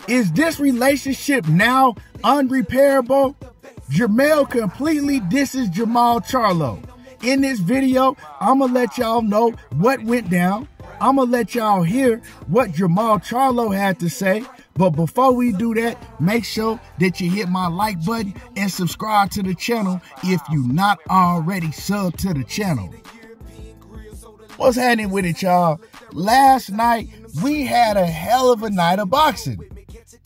Is this relationship now unrepairable? Jermell completely disses Jermall Charlo. In this video, I'm going to let y'all know what went down. I'm going to let y'all hear what Jermall Charlo had to say. But before we do that, make sure that you hit my like button and subscribe to the channel if you're not already subbed to the channel. What's happening with it, y'all? Last night, we had a hell of a night of boxing.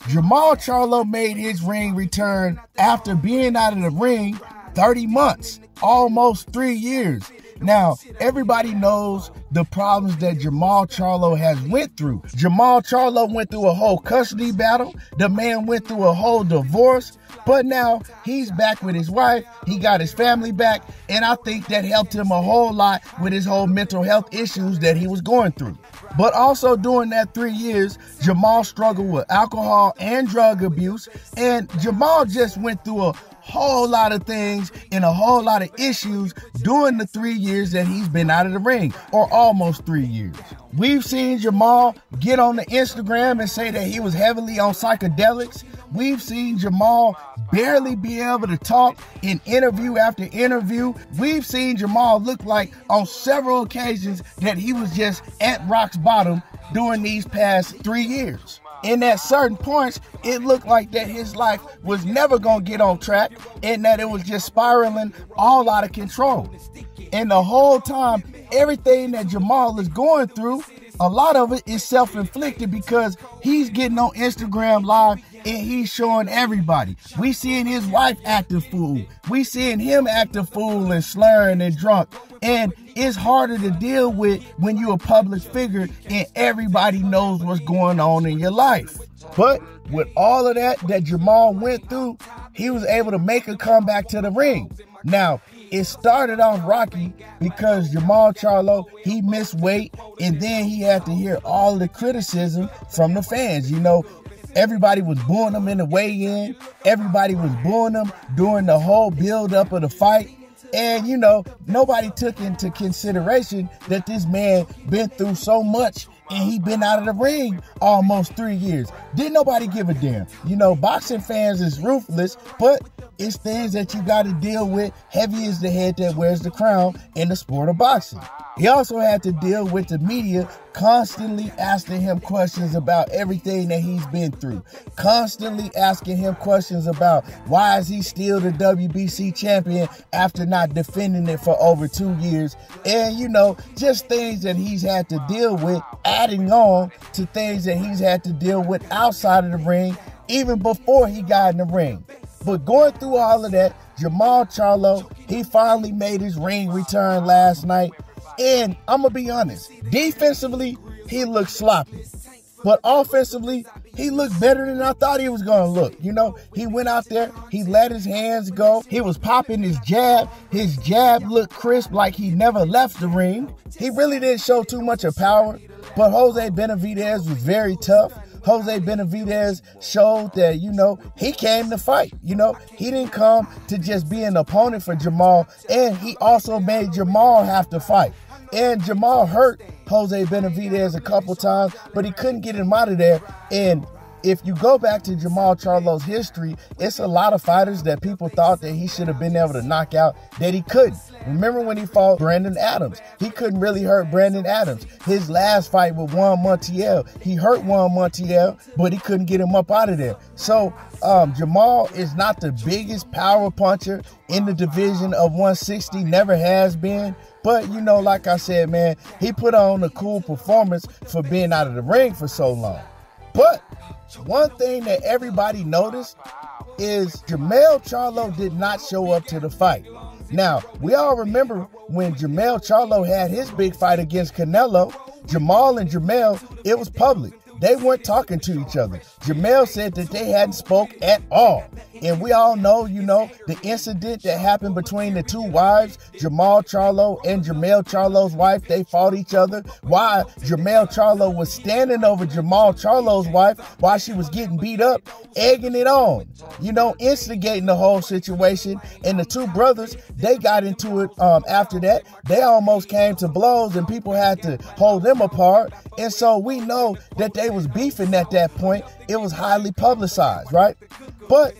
Jermall Charlo made his ring return after being out of the ring 30 months, almost 3 years. Now, everybody knows the problems that Jermall Charlo has went through. Jermall Charlo went through a whole custody battle. The man went through a whole divorce. But now he's back with his wife. He got his family back. And I think that helped him a whole lot with his whole mental health issues that he was going through. But also during that 3 years, Jermall struggled with alcohol and drug abuse. And Jermall just went through a whole lot of things and a whole lot of issues during the 3 years that he's been out of the ring, or almost 3 years. We've seen Jermall get on the Instagram and say that he was heavily on psychedelics. We've seen Jermall barely be able to talk in interview after interview. We've seen Jermall look like on several occasions that he was just at rock's bottom during these past 3 years. And at certain points, it looked like that his life was never going to get on track and that it was just spiraling all out of control. And the whole time, everything that Jermall is going through, a lot of it is self-inflicted because he's getting on Instagram Live and he's showing everybody. We seeing his wife act a fool. We seeing him act a fool and slurring and drunk. And it's harder to deal with when you're a public figure and everybody knows what's going on in your life. But with all of that Jermall went through, he was able to make a comeback to the ring. Now, it started off rocky because Jermall Charlo, he missed weight, and then he had to hear all the criticism from the fans. You know, everybody was booing him in the weigh-in. Everybody was booing him during the whole build-up of the fight. And, you know, nobody took into consideration that this man been through so much and he been out of the ring almost 3 years. Didn't nobody give a damn. You know, boxing fans is ruthless, but it's things that you got to deal with. Heavy is the head that wears the crown in the sport of boxing. He also had to deal with the media constantly asking him questions about everything that he's been through. Constantly asking him questions about why is he still the WBC champion after not defending it for over 2 years. And, you know, just things that he's had to deal with, adding on to things that he's had to deal with outside of the ring, even before he got in the ring. But going through all of that, Jermall Charlo, he finally made his ring return last night. And I'm going to be honest, defensively, he looked sloppy. But offensively, he looked better than I thought he was going to look. You know, he went out there, he let his hands go. He was popping his jab. His jab looked crisp like he never left the ring. He really didn't show too much of power. But Jose Benavidez was very tough. Jose Benavidez showed that, you know, he came to fight. You know, he didn't come to just be an opponent for Jermall. And he also made Jermall have to fight. And Jermall hurt Jose Benavidez a couple times, but he couldn't get him out of there. And if you go back to Jermall Charlo's history, it's a lot of fighters that people thought that he should have been able to knock out that he couldn't. Remember when he fought Brandon Adams? He couldn't really hurt Brandon Adams. His last fight with Juan Montiel, he hurt Juan Montiel, but he couldn't get him up out of there. So Jermall is not the biggest power puncher in the division of 160, never has been. But, you know, like I said, man, he put on a cool performance for being out of the ring for so long. But one thing that everybody noticed is Jermell Charlo did not show up to the fight. Now, we all remember when Jermell Charlo had his big fight against Canelo, Jermall and Jermell, it was public. They weren't talking to each other. Jermell said that they hadn't spoke at all. And we all know, you know, the incident that happened between the two wives, Jermall Charlo and Jermell Charlo's wife, they fought each other. Why Jermell Charlo was standing over Jermall Charlo's wife while she was getting beat up, egging it on, you know, instigating the whole situation. And the two brothers, they got into it after that. They almost came to blows and people had to hold them apart. And so we know that they was beefing at that point, it was highly publicized, right? But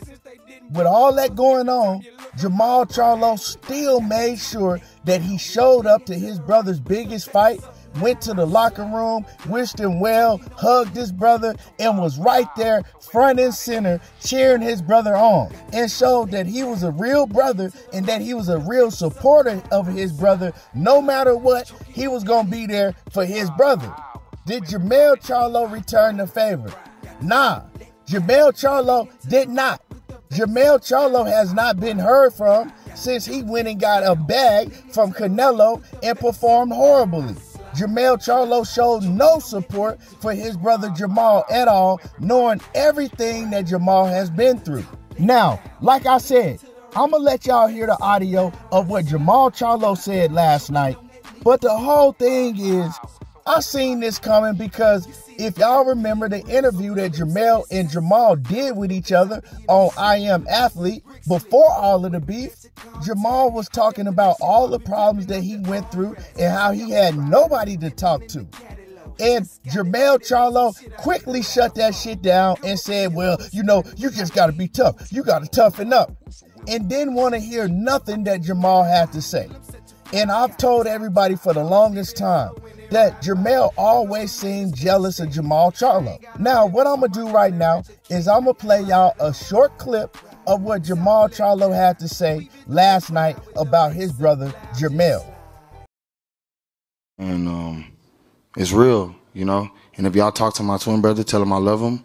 with all that going on, Jermall Charlo still made sure that he showed up to his brother's biggest fight, went to the locker room, wished him well, hugged his brother, and was right there front and center cheering his brother on, and showed that he was a real brother and that he was a real supporter of his brother. No matter what, he was going to be there for his brother. Did Jermell Charlo return the favor? Nah, Jermell Charlo did not. Jermell Charlo has not been heard from since he went and got a bag from Canelo and performed horribly. Jermell Charlo showed no support for his brother Jermall at all, knowing everything that Jermall has been through. Now, like I said, I'm going to let y'all hear the audio of what Jermall Charlo said last night. But the whole thing is, I seen this coming because if y'all remember the interview that Jermell and Jermall did with each other on I Am Athlete before all of the beef, Jermall was talking about all the problems that he went through and how he had nobody to talk to. And Jermell Charlo quickly shut that shit down and said, well, you just got to be tough. You got to toughen up. And didn't want to hear nothing that Jermall had to say. And I've told everybody for the longest time that Jermell always seemed jealous of Jermall Charlo. Now, what I'm going to do right now is I'm going to play y'all a short clip of what Jermall Charlo had to say last night about his brother, Jermell. And it's real, And if y'all talk to my twin brother, tell him I love him.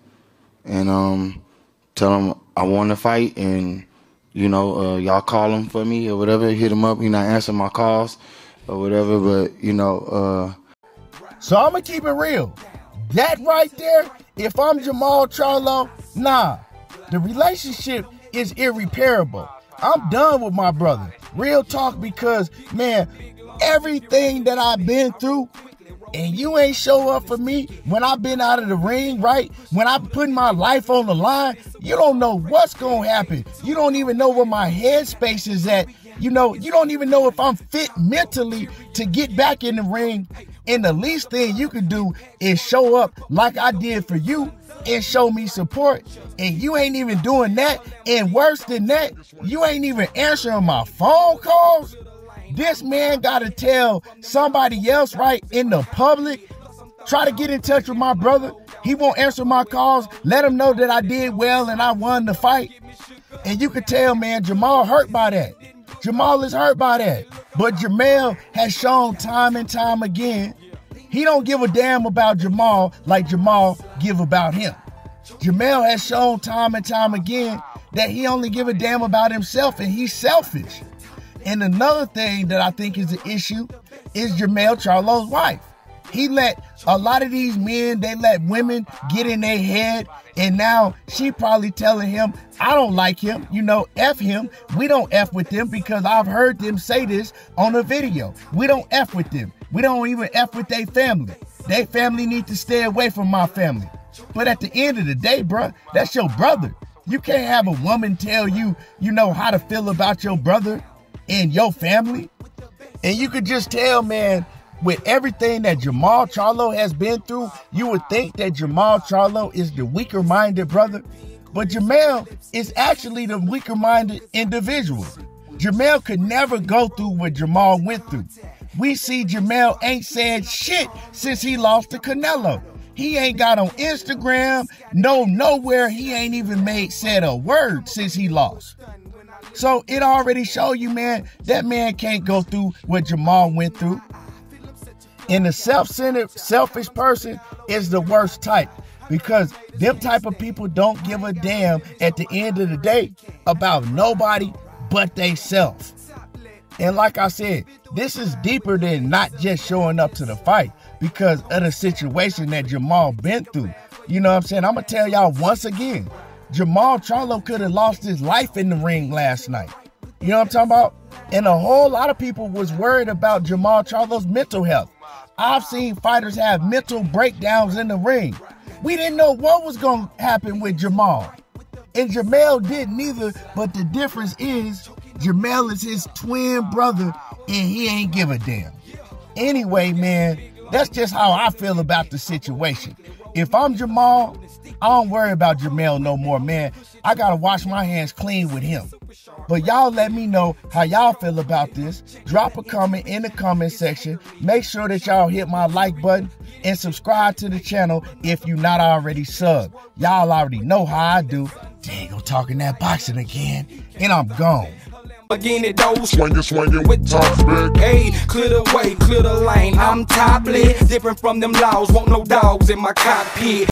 And tell him I want to fight. And, y'all call him for me or whatever. Hit him up. He not answering my calls or whatever. But, So I'm going to keep it real. That right there, if I'm Jermall Charlo, nah. The relationship is irreparable. I'm done with my brother. Real talk, because, man, everything that I've been through, and you ain't show up for me when I've been out of the ring, right? When I'm putting my life on the line, you don't know what's going to happen. You don't even know where my headspace is at. You don't even know if I'm fit mentally to get back in the ring. And the least thing you can do is show up like I did for you and show me support. And you ain't even doing that. And worse than that, you ain't even answering my phone calls. This man got to tell somebody else, right, in the public, try to get in touch with my brother. He won't answer my calls. Let him know that I did well and I won the fight. And you could tell, man, Jermall hurt by that. Jermall is hurt by that. But Jermell has shown time and time again, he don't give a damn about Jermall like Jermall give about him. Jermell has shown time and time again that he only give a damn about himself, and he's selfish. And another thing that I think is an issue is Jermell Charlo's wife. He let a lot of these men, they let women get in their head, and now she probably telling him, I don't like him, F him. We don't F with them, because I've heard them say this on a video. We don't F with them. We don't even F with their family. Their family need to stay away from my family. But at the end of the day, bruh, that's your brother. You can't have a woman tell you, how to feel about your brother and your family. And you could just tell, man, with everything that Jermall Charlo has been through, you would think that Jermall Charlo is the weaker-minded brother. But Jermell is actually the weaker-minded individual. Jermell could never go through what Jermall went through. We see Jermell ain't said shit since he lost to Canelo. He ain't got on Instagram, nowhere. He ain't even said a word since he lost. So it already show you, man, that man can't go through what Jermall went through. And the self-centered, selfish person is the worst type, because them type of people don't give a damn at the end of the day about nobody but they self. And like I said, this is deeper than not just showing up to the fight because of the situation that Jermall been through. You know what I'm saying? I'm going to tell y'all once again, Jermall Charlo could have lost his life in the ring last night. You know what I'm talking about? And a whole lot of people was worried about Jermall Charlo's mental health. I've seen fighters have mental breakdowns in the ring. We didn't know what was going to happen with Jermall. And Jermell didn't either, but the difference is Jermell is his twin brother and he ain't give a damn. Anyway, man, that's just how I feel about the situation. If I'm Jermall, I don't worry about Jermell no more, man. I gotta wash my hands clean with him. But y'all let me know how y'all feel about this. Drop a comment in the comment section. Make sure that y'all hit my like button and subscribe to the channel if you're not already subbed. Y'all already know how I do. Dang, I'm talking that boxing again, and I'm gone. Swinging with tops big. Hey, clear the way, clear the lane. I'm topless, different from them laws. Want no dogs in my cockpit.